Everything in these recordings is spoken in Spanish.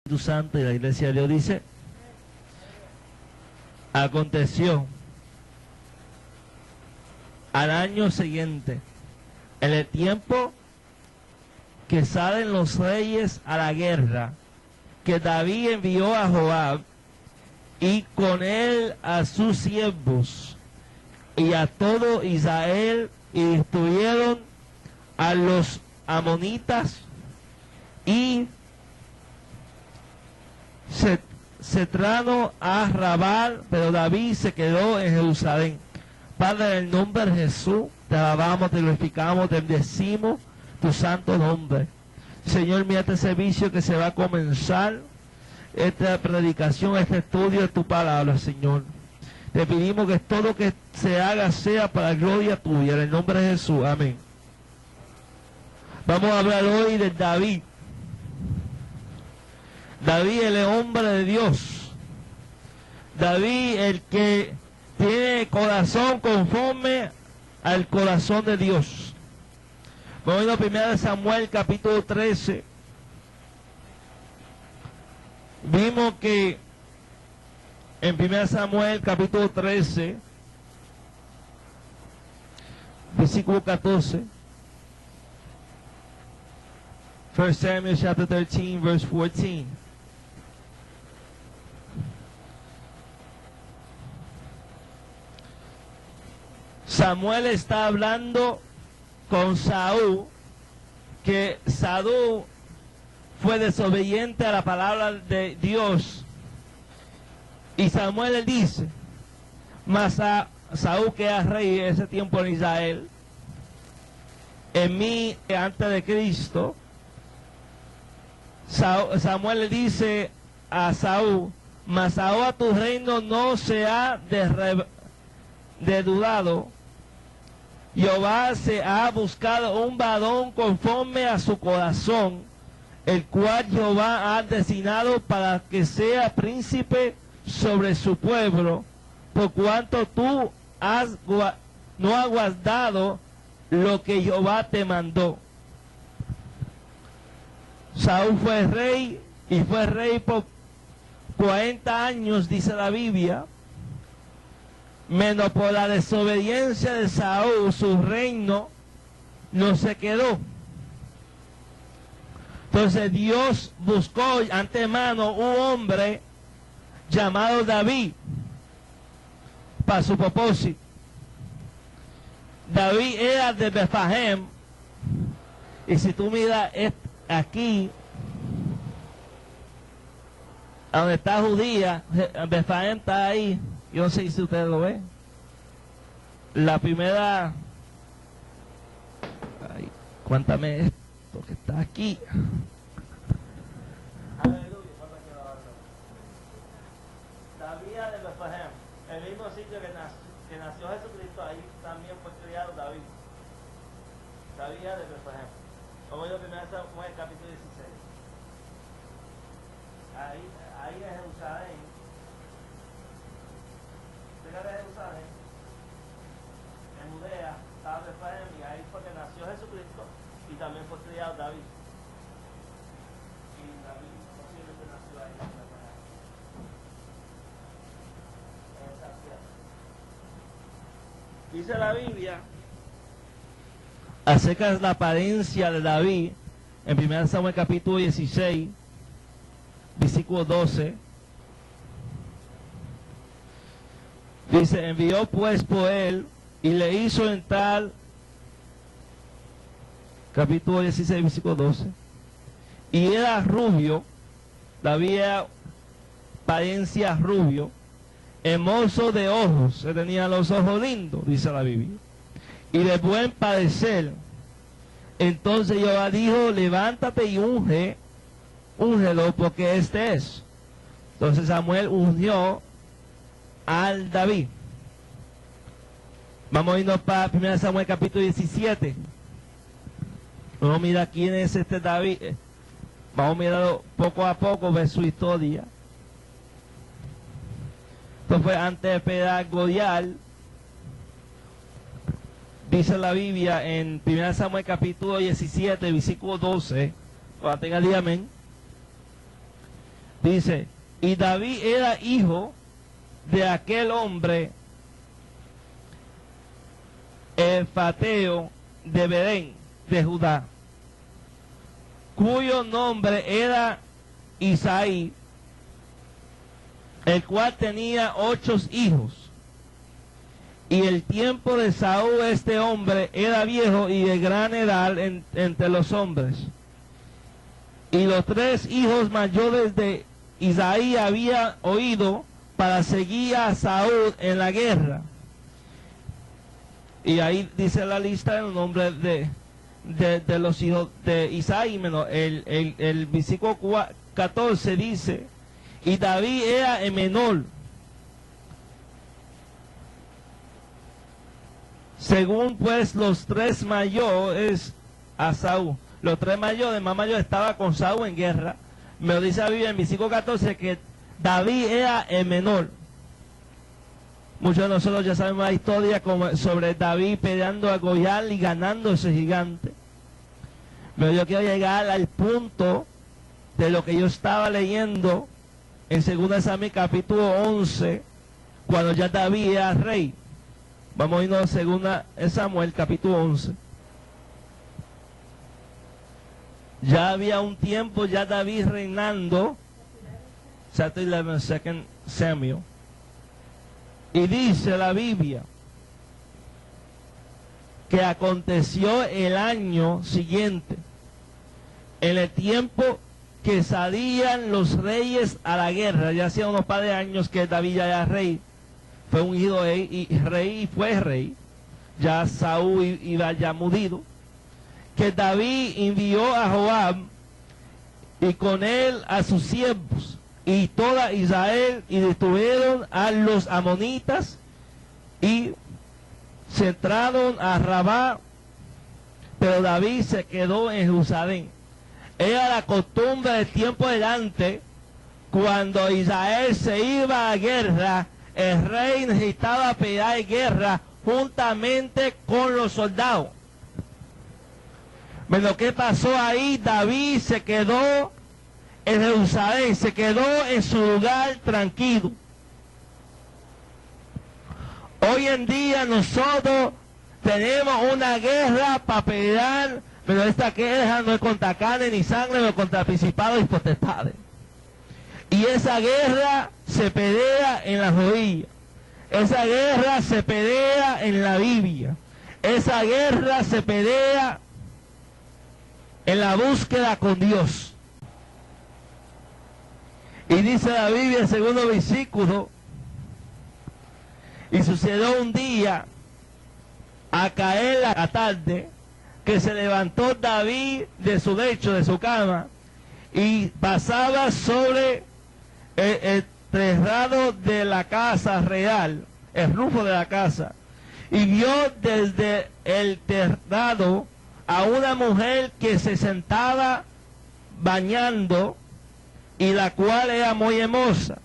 Espíritu Santo y la iglesia de Dios dice: aconteció al año siguiente, en el tiempo que salen los reyes a la guerra, que David envió a Joab y con él a sus siervos y a todo Israel, y destruyeron a los amonitas y Cetrano a Rabal, pero David se quedó en Jerusalén. Padre, en el nombre de Jesús, te alabamos, te glorificamos, te bendecimos tu santo nombre. Señor, mira este servicio que se va a comenzar, esta predicación, este estudio de tu palabra, Señor. Te pedimos que todo lo que se haga sea para la gloria tuya, en el nombre de Jesús. Amén. Vamos a hablar hoy de David. David, el hombre de Dios. David, el que tiene corazón conforme al corazón de Dios. Vamos a ir a 1 Samuel capítulo 13. Vimos que en 1 Samuel capítulo 13, versículo 14. 1 Samuel chapter 13, verse 14. Samuel está hablando con Saúl, que Saúl fue desobediente a la palabra de Dios. Y Samuel le dice, mas a Saúl, que era rey en ese tiempo en Israel, en mí antes de Cristo, Samuel le dice a Saúl, mas ahora tu reino no se ha desdudado. Jehová se ha buscado un varón conforme a su corazón, el cual Jehová ha designado para que sea príncipe sobre su pueblo, por cuanto tú no has guardado lo que Jehová te mandó. Saúl fue rey, y fue rey por 40 años, dice la Biblia, menos por la desobediencia de Saúl, su reino no se quedó. Entonces Dios buscó antemano un hombre llamado David para su propósito. David era de Betlehem, y si tú miras aquí, donde está Judía, Betlehem está ahí. Yo no sé si ustedes lo ven. La primera... Ay, cuéntame esto que está aquí. Aleluya. David de Betlehem, el mismo sitio que nació Jesucristo, ahí también fue criado David. David de Betlehem. Vamos a ir a 1 Samuel capítulo 16. Ahí es Jerusalén. Cerca de Jerusalén, en Judea, estaba Betlehem, y ahí fue que nació Jesucristo, y también fue criado David. Y David posiblemente nació ahí en Betlehem, en esa tierra. Dice la Biblia acerca de la apariencia de David en 1 Samuel capítulo 16, versículo 12. Dice, envió pues por él y le hizo entrar, capítulo 16, versículo 12, y era rubio, David era apariencia rubio, hermoso de ojos, se tenía los ojos lindos, dice la Biblia, y de buen parecer. Entonces Jehová dijo, levántate y úngelo, porque este es. Entonces Samuel ungió al David. Vamos a irnos para 1 Samuel capítulo 17. Vamos a mirar quién es este David. Vamos a mirarlo poco a poco, ver su historia. Esto fue antes de pegar Goliat. Dice la Biblia en 1 Samuel capítulo 17, versículo 12. Cuando tenga el día, amén. Dice, y David era hijo de aquel hombre Efateo de Belén, de Judá, cuyo nombre era Isaí, el cual tenía 8 hijos. Y el tiempo de Saúl, este hombre, era viejo y de gran edad entre los hombres. Y los 3 hijos mayores de Isaí habían oído para seguir a Saúl en la guerra. Y ahí dice la lista el nombre de los hijos de Isaí. El versículo 14 dice, y David era el menor, según pues los 3 mayores a Saúl. Los 3 mayores, más mayor, estaba con Saúl en guerra. Me lo dice la Biblia en versículo 14 que David era el menor. Muchos de nosotros ya sabemos la historia sobre David peleando a Goliat y ganando a ese gigante. Pero yo quiero llegar al punto de lo que yo estaba leyendo en 2 Samuel capítulo 11, cuando ya David era rey. Vamos a irnos a 2 Samuel capítulo 11. Ya había un tiempo ya David reinando. Chapter 11, 2 Samuel. Y dice la Biblia que aconteció el año siguiente, en el tiempo que salían los reyes a la guerra. Ya hacía unos par de años que David ya era rey. Fue ungido rey y fue rey. Ya Saúl iba ya murido. Que David envió a Joab y con él a sus siervos y toda Israel, y detuvieron a los amonitas y se entraron a Rabá, pero David se quedó en Jerusalén. Era la costumbre del tiempo delante, cuando Israel se iba a guerra, el rey necesitaba pelear guerra juntamente con los soldados. Pero ¿qué pasó ahí? David se quedó en Jerusalén, se quedó en su lugar tranquilo. Hoy en día nosotros tenemos una guerra para pelear, pero esta guerra no es contra carne ni sangre, sino contra principados y potestades. Y esa guerra se pelea en las rodillas. Esa guerra se pelea en la Biblia. Esa guerra se pelea en la búsqueda con Dios. Y dice la Biblia, el segundo versículo, y sucedió un día, a caer la tarde, que se levantó David de su lecho, de su cama, y pasaba sobre el terrado de la casa real, el rufo de la casa, y vio desde el terrado a una mujer que se sentaba bañando, y la cual era muy hermosa.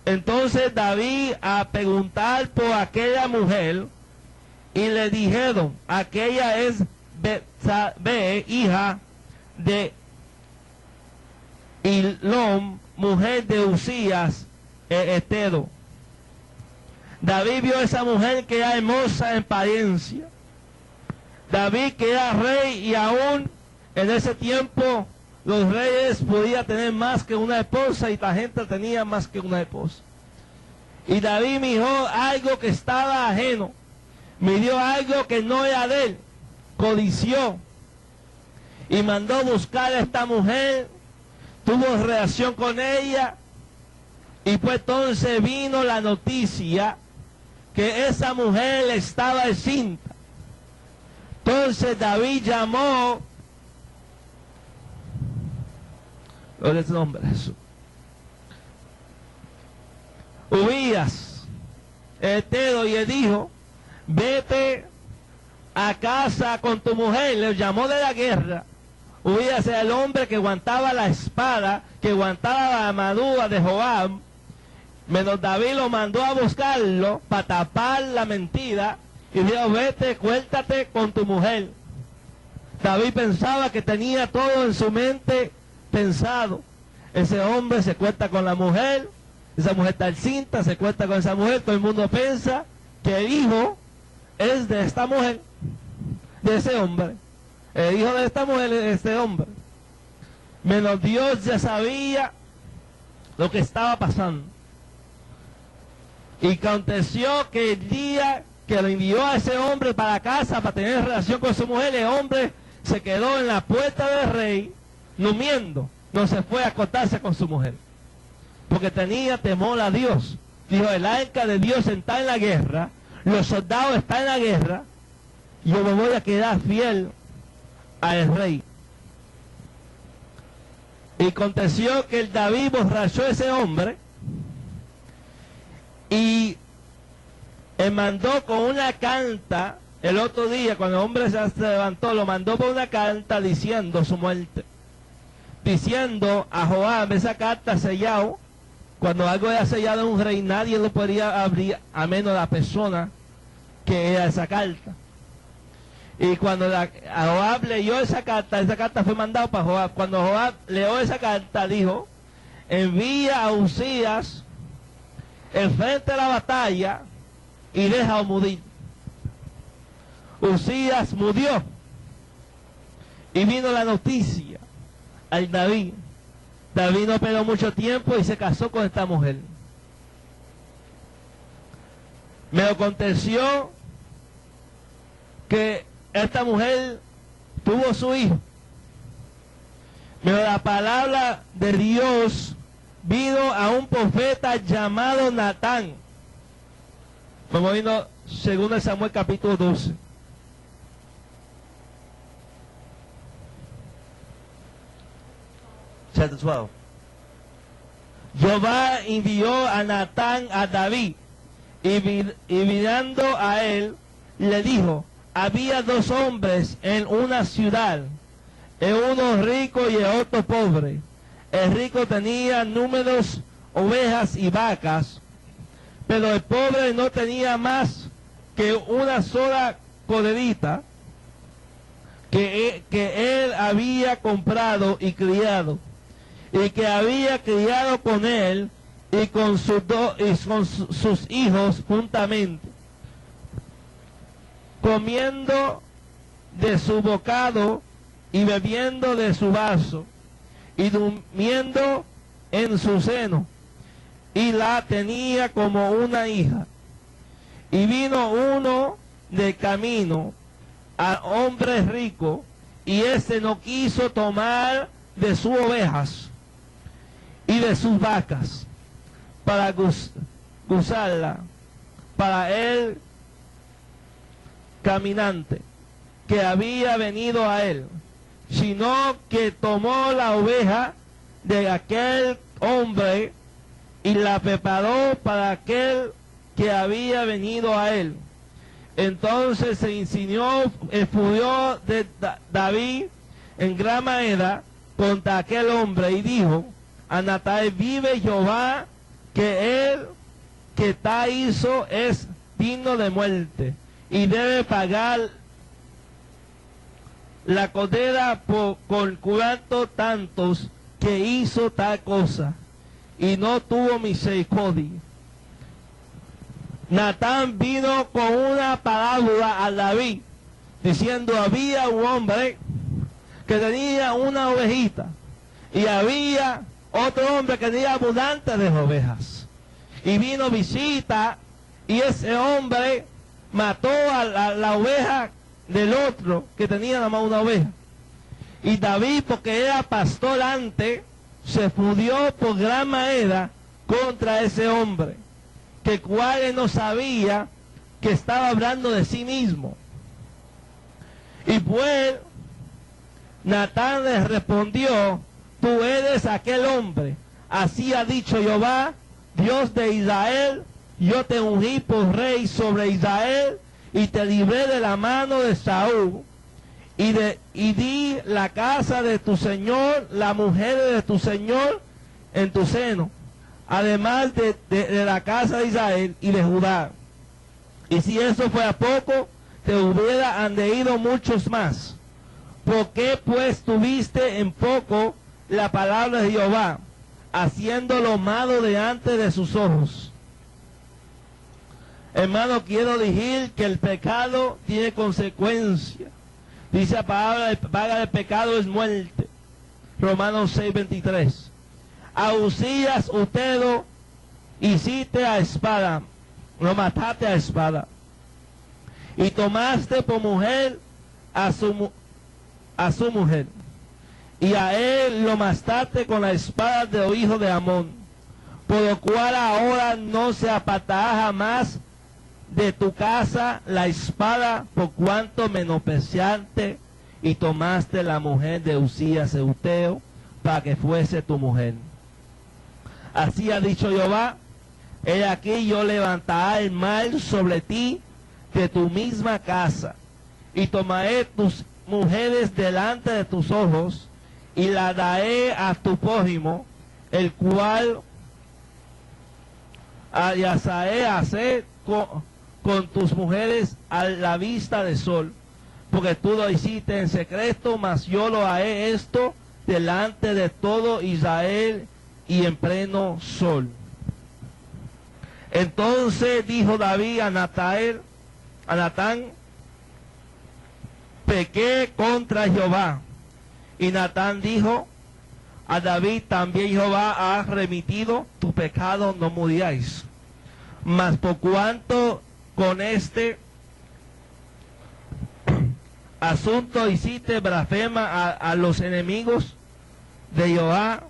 Entonces David, a preguntar por aquella mujer, y le dijeron, aquella es Betsabé, hija de Hilón, mujer de Usías hetero. David vio a esa mujer que era hermosa en apariencia. David, que era rey, y aún en ese tiempo los reyes podían tener más que una esposa, y la gente tenía más que una esposa. Y David miró algo que estaba ajeno, miró algo que no era de él, codició, y mandó buscar a esta mujer, tuvo relación con ella, y pues entonces vino la noticia que esa mujer estaba encinta. Entonces David llamó, ¿cuál es el nombre de Jesús? Ubías, hetero, y le dijo, vete a casa con tu mujer. Le llamó de la guerra. Ubías era el hombre que aguantaba la espada, que aguantaba la armadura de Joab. Menos David lo mandó a buscarlo para tapar la mentira y dijo, vete, cuéltate con tu mujer. David pensaba que tenía todo en su mente pensado. ese hombre se cuesta con la mujer, esa mujer está encinta, se cuesta con esa mujer, todo el mundo piensa que el hijo es de esta mujer, de ese hombre. El hijo de esta mujer es de este hombre. Menos Dios ya sabía lo que estaba pasando. Y aconteció que el día que lo envió a ese hombre para casa para tener relación con su mujer, el hombre se quedó en la puerta del rey durmiendo, no se fue a acostarse con su mujer, porque tenía temor a Dios. Dijo, el arca de Dios está en la guerra, los soldados están en la guerra, yo me voy a quedar fiel al rey. Y aconteció que el David borrachó a ese hombre y mandó con una carta el otro día, cuando el hombre se levantó, lo mandó por una carta diciendo su muerte, diciendo a Joab, esa carta sellado. Cuando algo era sellado en un rey, nadie lo podía abrir a menos la persona que era esa carta. Y cuando Joab leyó esa carta fue mandada para Joab. Cuando Joab leyó esa carta, dijo, envía a Usías enfrente de la batalla y deja morir. Usías murió y vino la noticia al David. David no esperó mucho tiempo y se casó con esta mujer. Me aconteció que esta mujer tuvo su hijo, pero la palabra de Dios vino a un profeta llamado Natán. Como vino según Samuel capítulo 12. Chapter 12. Jehová envió a Natán a David y mirando a él le dijo, había dos hombres en una ciudad, el uno rico y el otro pobre. El rico tenía números ovejas y vacas, pero el pobre no tenía más que una sola corderita que él había comprado y criado, y que había criado con él y con sus hijos juntamente, comiendo de su bocado y bebiendo de su vaso y durmiendo en su seno, y la tenía como una hija. Y vino uno de camino a hombre rico, y éste no quiso tomar de sus ovejas y de sus vacas para gozarla para él caminante que había venido a él, sino que tomó la oveja de aquel hombre y la preparó para aquel que había venido a él. Entonces se insinuó el furio de David en gran manera contra aquel hombre y dijo, a Natán vive Jehová, que él que tal hizo es digno de muerte y debe pagar la condena por cuanto tantos que hizo tal cosa y no tuvo misericordia. Natán vino con una parábola a David diciendo, había un hombre que tenía una ovejita y había otro hombre que tenía abundante de ovejas, y vino visita y ese hombre mató a la oveja del otro que tenía nada más una oveja, y David, porque era pastor antes, se fudió por gran manera contra ese hombre, que cual no sabía que estaba hablando de sí mismo. Y pues Natán le respondió, tú eres aquel hombre, así ha dicho Jehová, Dios de Israel, yo te ungí por rey sobre Israel, y te libré de la mano de Saúl, y di la casa de tu señor, la mujer de tu señor, en tu seno, además de la casa de Israel y de Judá. Y si eso fuera poco, te hubiera añadido muchos más. ¿Por qué pues tuviste en poco la palabra de Jehová? haciendo lo malo delante de sus ojos. Hermano, quiero decir que el pecado tiene consecuencia. Dice la palabra, el paga del pecado es muerte. Romanos 6:23. A Uzías usted lo hiciste a espada, lo mataste a espada, y tomaste por mujer a su mujer, y a él lo mataste con la espada de los hijos de Amón, por lo cual ahora no se apartará jamás de tu casa la espada, por cuanto menospreciaste y tomaste la mujer de Uzías Euteo para que fuese tu mujer. Así ha dicho Jehová: he aquí yo levantaré el mal sobre ti de tu misma casa, y tomaré tus mujeres delante de tus ojos, y la daré a tu prójimo, el cual haré hacer con tus mujeres a la vista del sol, porque tú lo hiciste en secreto, mas yo lo haré esto delante de todo Israel y en pleno sol. Entonces dijo David a Natán: pequé contra Jehová. Y Natán dijo a David: también Jehová ha remitido tu pecado, no muriáis. Mas por cuanto con este asunto hiciste blasfema a los enemigos de Jehová,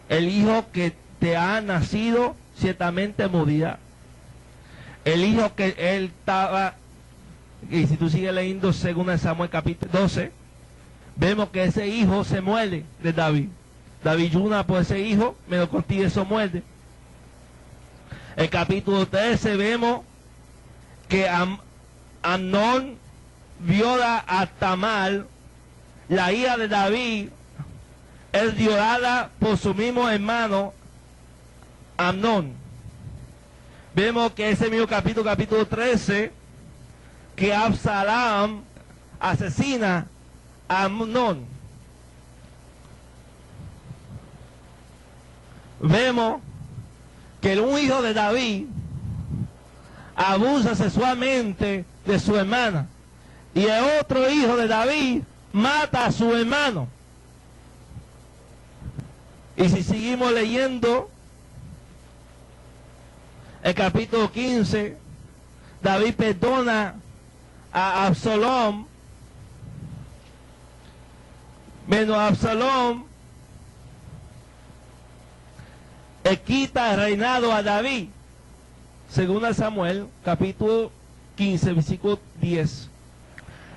el hijo que te ha nacido ciertamente morirá. El hijo que él estaba, y si tú sigues leyendo 2 Samuel capítulo 12, vemos que ese hijo se muere de David. David yuna por ese hijo, me lo contigo, eso muerde. En capítulo 13 vemos que Amnón viola a Tamar, la hija de David, es violada por su mismo hermano Amnón. Vemos que ese mismo capítulo 13, que Absalom asesina a Amnón. Vemos que un hijo de David abusa sexualmente de su hermana, y el otro hijo de David mata a su hermano. Y si seguimos leyendo el capítulo 15, David perdona a Absalom, menos Absalom le quita el reinado a David. Según Samuel, capítulo 15, versículo 10.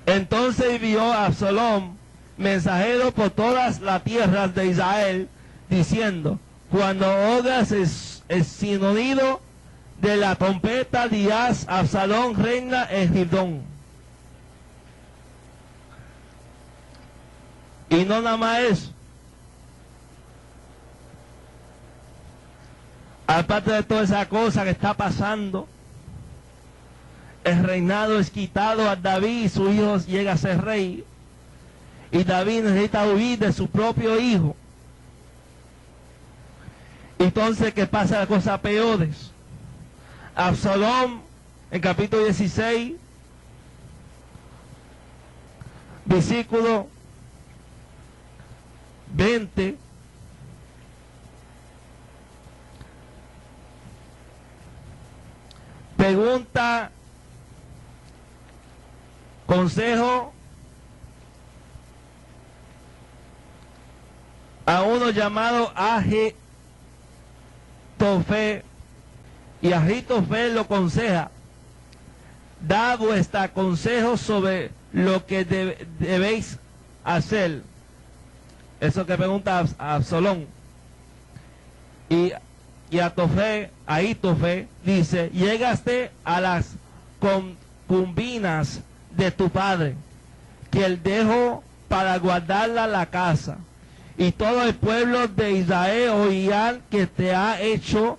Entonces envió a Absalom mensajero por todas las tierras de Israel, diciendo: cuando oigas el sonido de la trompeta, dirás: Absalom reina en Gibón. Y no nada más eso. Aparte de toda esa cosa que está pasando, el reinado es quitado a David y su hijo llega a ser rey. Y David necesita huir de su propio hijo. Entonces, ¿qué pasa? Las cosas peores. Absalom, en capítulo 16, versículo 20, pregunta consejo a uno llamado Ahitofel, y Ahitofel lo aconseja: da vuestro consejo sobre lo que debéis hacer. Eso que pregunta a Absalom. Y Ahitofel dice: llegaste a las concubinas de tu padre, que él dejó para guardarla la casa, y todo el pueblo de Israel oirán que te ha hecho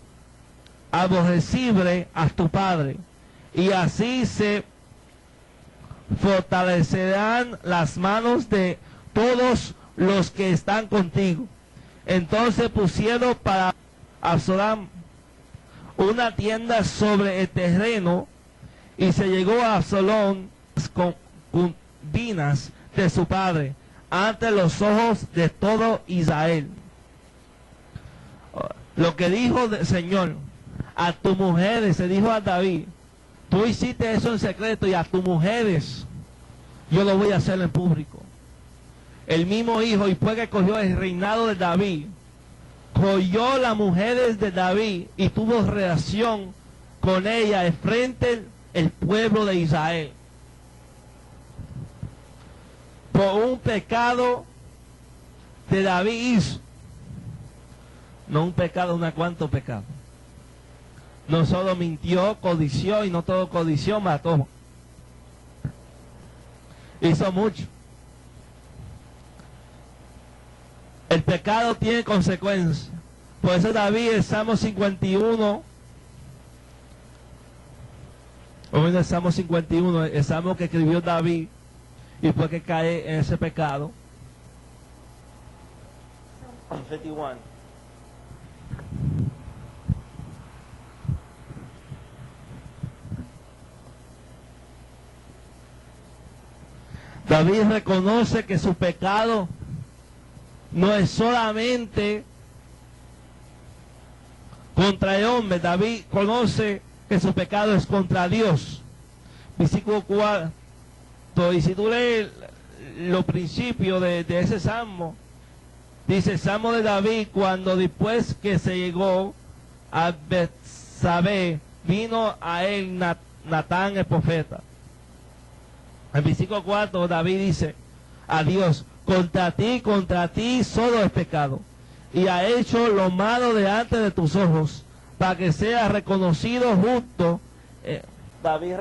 aborrecible a tu padre, y así se fortalecerán las manos de todos los que están contigo. Entonces pusieron para Absalom una tienda sobre el terreno, y se llegó a Absalom con concubinas de su padre ante los ojos de todo Israel. Lo que dijo el Señor a tus mujeres, se dijo a David, tú hiciste eso en secreto, y a tus mujeres yo lo voy a hacer en público. El mismo hijo, y fue que cogió el reinado de David, cogió las mujeres de David y tuvo relación con ella frente al pueblo de Israel. Por un pecado de David hizo. No un pecado, una cuantos pecados. No solo mintió, codició, y no todo codició, mató. Hizo mucho. El pecado tiene consecuencias. Por eso David, el Salmo 51, el Salmo 51, el Salmo que escribió David, y fue que cae en ese pecado. 51. David reconoce que su pecado no es solamente contra el hombre. David conoce que su pecado es contra Dios. Versículo 4. Y si tú lees los principios de ese salmo, dice el salmo de David, cuando después que se llegó a Betsabé, vino a él Natán el profeta. En versículo 4, David dice a Dios, contra ti solo es pecado, y ha hecho lo malo delante de tus ojos, para que sea reconocido justo. David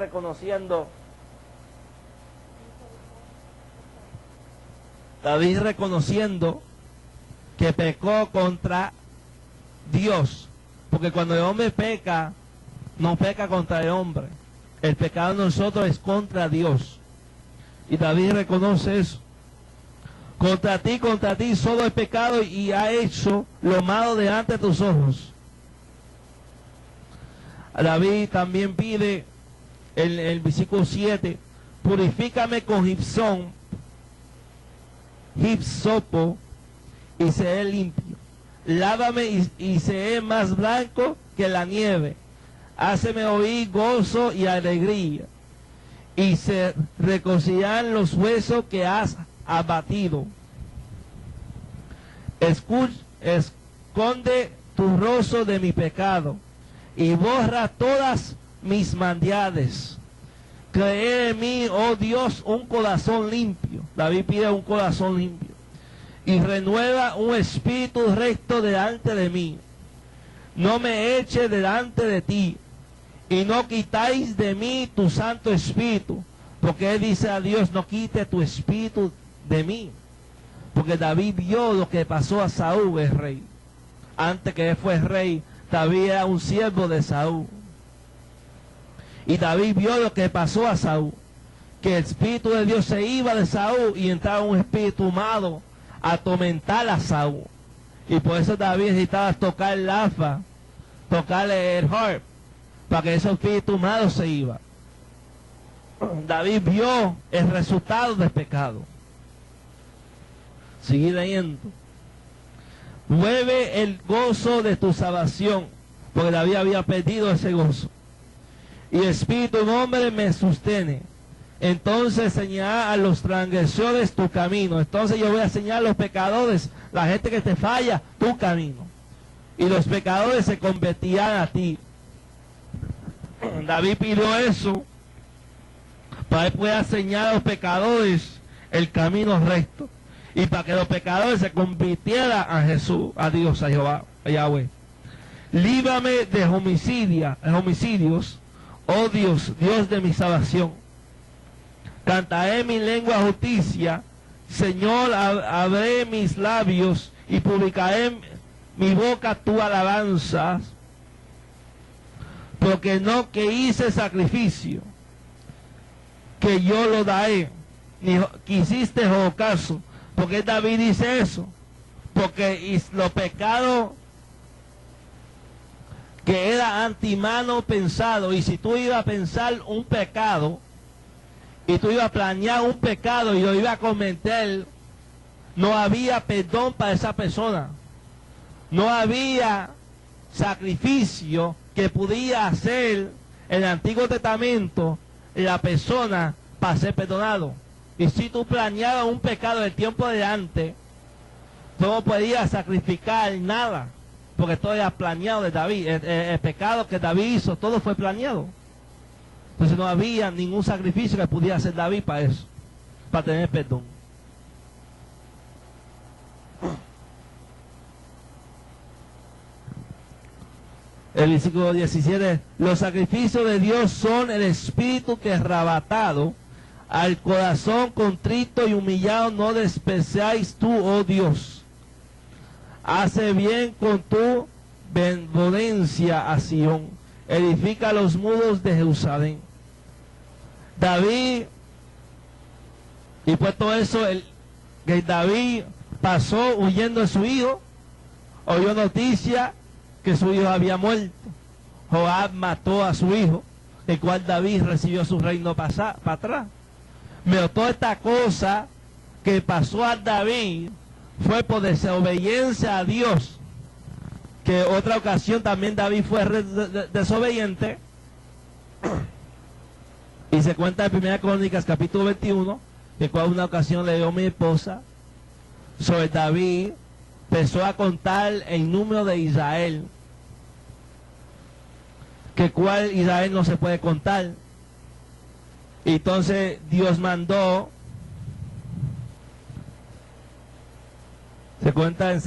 reconociendo que pecó contra Dios, porque cuando el hombre peca, no peca contra el hombre. El pecado de nosotros es contra Dios. Y David reconoce eso. Contra ti solo es pecado, y ha hecho lo malo delante de tus ojos. David también pide en el versículo 7, purifícame con hipsopo, y seré limpio. Lávame y seré más blanco que la nieve. Háceme oír gozo y alegría, y se reconciliarán los huesos que has abatido. Esconde tu rostro de mi pecado, y borra todas mis maldades. Cree en mí, oh Dios, un corazón limpio. David pide un corazón limpio. Y renueva un espíritu recto delante de mí. No me eche delante de ti, y no quitáis de mí tu santo espíritu. Porque él dice a Dios, no quite tu espíritu de mí. Porque David vio lo que pasó a Saúl, el rey. Antes que él fue rey, David era un siervo de Saúl. Y David vio lo que pasó a Saúl, que el espíritu de Dios se iba de Saúl y entraba un espíritu malo a atormentar a Saúl. Y por eso David necesitaba tocar el arpa, tocarle el harp, para que ese espíritu malo se iba. David vio el resultado del pecado. Sigue leyendo. Vuelve el gozo de tu salvación, porque David había perdido ese gozo. Y el espíritu de hombre me sostiene. Entonces señala a los transgresores tu camino. Entonces yo voy a señalar a los pecadores, la gente que te falla, tu camino. Y los pecadores se convertirán a ti. David pidió eso para que pueda señalar a los pecadores el camino recto, y para que los pecadores se convirtieran a Jesús, a Dios, a Jehová, a Yahweh. Líbrame de homicidios, oh Dios, Dios de mi salvación. Cantaré mi lengua justicia, Señor, abré mis labios y publicaré mi boca tu alabanza, porque no que hice sacrificio, que yo lo daré, ni quisiste holocausto. Porque David dice eso, porque los pecados que era antemano pensado, y si tú ibas a pensar un pecado, y tú ibas a planear un pecado y lo ibas a cometer, no había perdón para esa persona. No había sacrificio que pudiera hacer en el Antiguo Testamento la persona para ser perdonado. Y si tú planeabas un pecado del tiempo de antes, tú no podías sacrificar nada, porque todo era planeado de David. El pecado que David hizo, todo fue planeado. Entonces no había ningún sacrificio que pudiera hacer David para eso, para tener perdón. El versículo 17, los sacrificios de Dios son el espíritu que arrebatado al corazón contrito y humillado no despreciáis tú, oh Dios. Hace bien con tu benevolencia a Sión, edifica los muros de Jerusalén. David, y puesto eso, que David pasó huyendo de su hijo, oyó noticia que su hijo había muerto. Joab mató a su hijo, el cual David recibió su reino para atrás. Pero toda esta cosa que pasó a David fue por desobediencia a Dios, que otra ocasión también David fue desobediente, y se cuenta en 1 Crónicas capítulo 21, que cual una ocasión le dio mi esposa sobre David, empezó a contar el número de Israel, que cual Israel no se puede contar. Y entonces Dios mandó, se cuenta en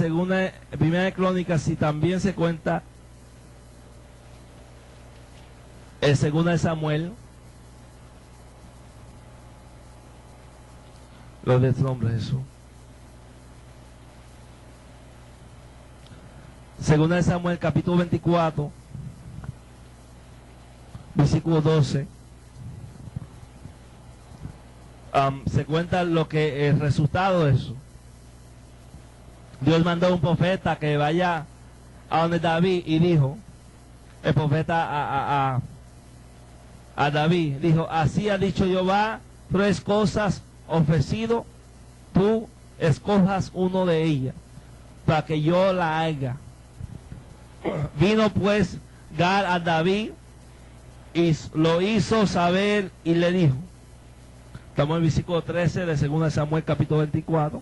Primera Crónicas, y también se cuenta en Segunda de Samuel, los de tu nombre Jesús. Segunda de Samuel capítulo 24, versículo 12. Se cuenta lo que el resultado de eso. Dios mandó a un profeta que vaya a donde David, y dijo, el profeta a David, dijo, así ha dicho Jehová, 3 cosas ofrecido, tú escojas uno de ellas, para que yo la haga. Vino pues Gad a David, y lo hizo saber, y le dijo, estamos en el versículo 13 de 2 Samuel capítulo 24.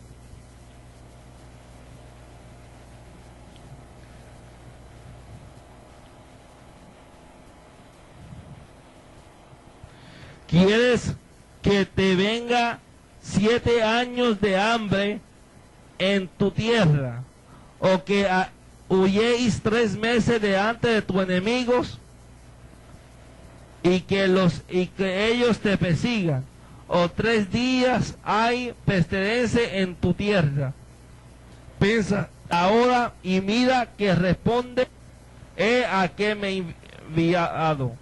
¿Quieres que te venga 7 años de hambre en tu tierra, o que huyéis 3 meses delante de tus enemigos, y que ellos te persigan, o 3 días hay pestilencia en tu tierra? Piensa ahora y mira que responde, he aquí me he enviado.